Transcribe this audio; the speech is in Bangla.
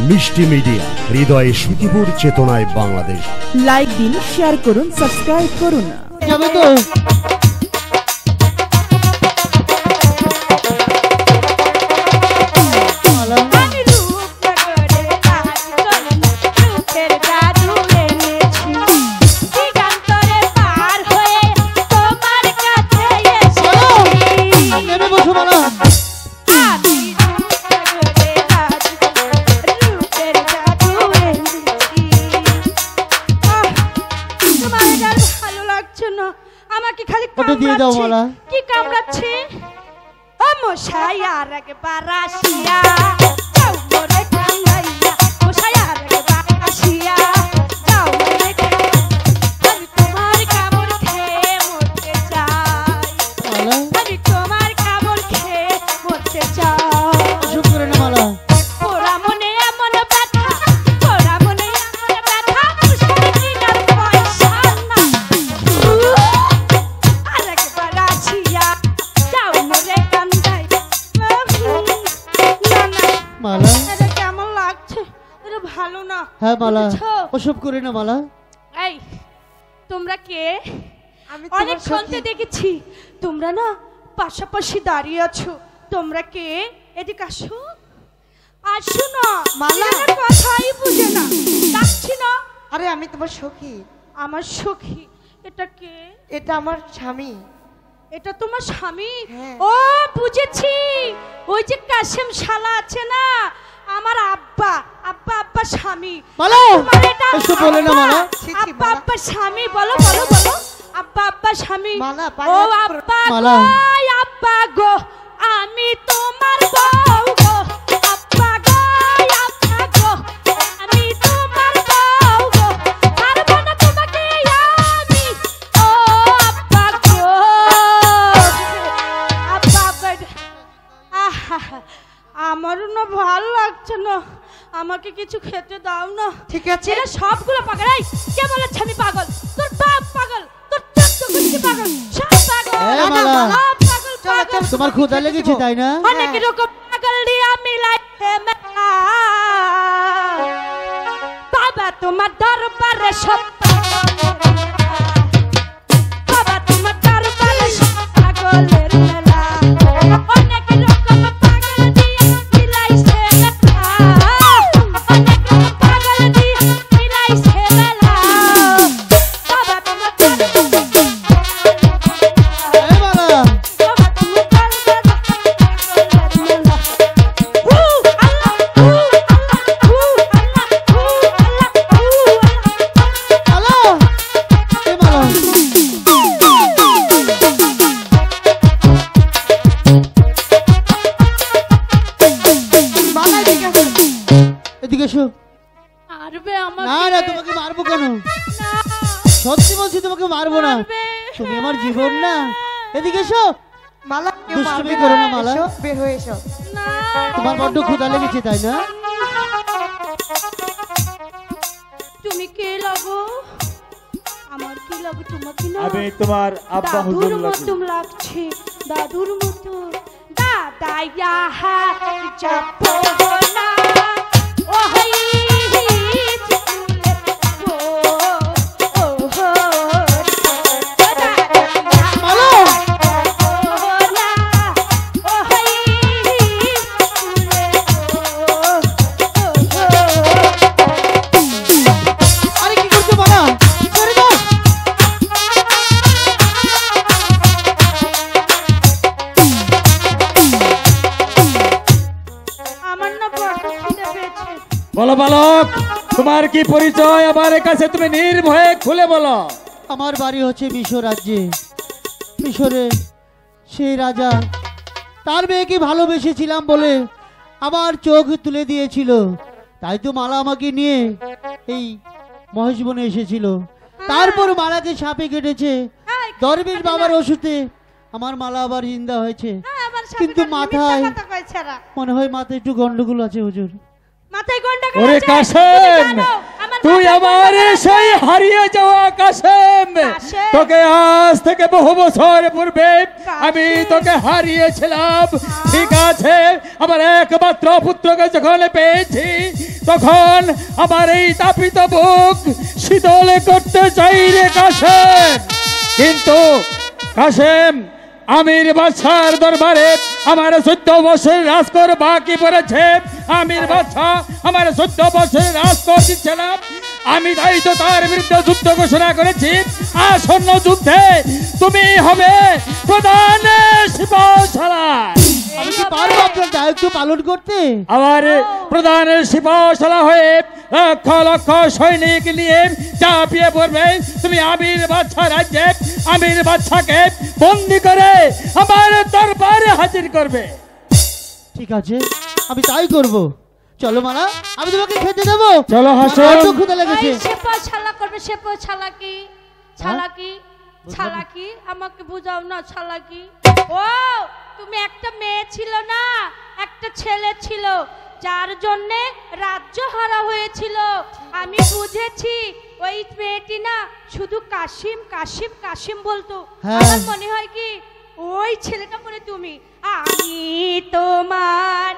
মিষ্টি মিডিয়া, হৃদয়ে সুখীপুর, চেতনায় বাংলাদেশ। লাইক দিন, শেয়ার করুন, সাবস্ক্রাইব করুন। যাবে তো কি কামড়াচ্ছে ও মশাই আর একবার আসিয়া যাও মোরে কামড়াইয়া মশাই আর একবার আসিয়া যাও মোরে আমি তোমার কামড় খেয়ে মরতে চাই আমি তোমার কামড় খেয়ে মরতে চাই চুপ করে না মালা পোড়া মনে এমন ব্যথা পোড়া মনে এমন ব্যথা মুশকিল দিনার পয়সা না মালা এটা কেমন লাগছে? এটা ভালো না। হ্যাঁ মালা, ওসব করে না মালা। এই তোমরা কে? আমি অনেক শুনতে দেখেছি তোমরা না পাশাপাশি দাঁড়িয়ে আছো। তোমরা কে? এদিকে আসো, আসো না। মালা কথাই বুঝে না, ডাকছি না। আরে আমি তোমার সখী। আমার সখী? এটা কে? এটা আমার স্বামী। এটা তোমার স্বামী? ও বুঝেছি, ওই যে কাশেম শালা আছে না, আমার আব্বা আব্বা আব্বা স্বামী। মালা এসব বলে না মালা। আব্বা আব্বা স্বামী, বলো বলো বলো, আব্বা আব্বা স্বামী। ও আব্বা মালা, আব্বা গো আমি তোমার বউ গো, আব্বা গো আব্বা গো আমি তোমার বউ গো, পারবো না তোমাকে আমি, ও আব্বা গো আব্বা আব্বা। আমারও না ভালো লাগছে না, আমাকে কিছু খেতে দাও না। ঠিক আছে, এরা সবগুলো পাগল। এই কে বলেছে আমি পাগল? তোর বাপ পাগল, তোর চোদ্দ গোষ্ঠী পাগল, সব পাগল। পাগল পাগল। তোমার ক্ষুধা লেগেছে তাই না? অনেক রকম পাগল দিয়া মিলাইছে মেলা, বাবা তোমার দরবারে সব বাবা তোমার দরবারে সব পাগলের মেলা, অনেক রকম পাগল দিয়া মিলাইছে মেলা, অনেক রকম পাগল দিয়া মিলাইছে মেলা, বাবা তোমার তোমাকে মারবো কেন? সত্যি বলছি তোমাকে মারবো না, তুমি আমার জীবন না। এদিকে এসো মালা, দুষ্টুমি করো না মালা, বের হয়ে এসো। তোমার বড্ড ক্ষুধা লেগেছে তাই না? তুমি কে লাগো? আমার কি লাগো তোমাকে? না আমি তোমার আব্বা হুজুর লাগছে, দাদুর মতো। দাদা ইহা যাবো না ওই বলো বালক, তোমার কি পরিচয়? আমার কাছে তুমি নির্ভয়ে খুলে বলো। আমার বাড়ি হচ্ছে মিশর রাজ্যে। মিশরে সেই রাজা তার মেয়েকে ভালোবেসেছিলাম বলে আমার চোখ তুলে দিয়েছিল, তাই তো মালা আমাকে নিয়ে এই মহেশবনে এসেছিল। তারপর মালাকে সাপে কেটেছে, দরবেশ বাবার ওষুধে আমার মালা আবার জিন্দা হয়েছে। কিন্তু মাথায় মনে হয় মাথায় একটু গন্ডগোল আছে হুজুর। মাথায় গন্ডগোল ওরে কাশেম, তুই আমার সেই হারিয়ে যাওয়া কাশেম, তোকে আজ থেকে বহু বছর পূর্বে আমি তোকে হারিয়েছিলাম। ঠিক আছে, আমার একমাত্র পুত্রকে যখন পেয়েছি তখন আমার এই তাপিত বুক শীতল করতে চাই রে কাশেম। কিন্তু কাশেম, আমির বাদশার দরবারে আমার 14 বছর রাজকর বাকি পড়েছে। আমির বাদশা আমার 14 বছর রাজকর দিচ্ছে না। আমি তাই তো তার বিরুদ্ধে যুদ্ধ ঘোষণা করেছি। আসন্ন যুদ্ধে তুমি হবে প্রধান সিপাহসালার। আমি কি পারবো আপনার দায়িত্ব পালন করতে? আমার প্রধান সিপাহসালা হয়ে লক্ষ লক্ষ সৈনিক নিয়ে চাপিয়ে পড়বে তুমি আমির বাদশা রাজ্যে। আমির বাদশাকে বন্দি করে আমার দরবারে হাজির করবে। ঠিক আছে, আমি তাই করব। চলো মালা, আমি তোমাকে খেতে দেবো। চলো হাসেম। আমার তো ক্ষুধা লেগেছে। সেপো ছালা করবে, সেপো ছালাকি ছালাকি ছালাকি আমাকে বুঝাও না ছালাকি। ও তুমি একটা মেয়ে ছিল না, একটা ছেলে ছিল, যার জন্য রাজ্য হারা হয়েছিল। আমি বুঝেছি ওই মেয়েটি না শুধু কাশিম কাশিম কাশিম বলতো। হ্যাঁ। আমার মনে হয় কি ওই ছেলেটা মনে তুমি। আমি তোমার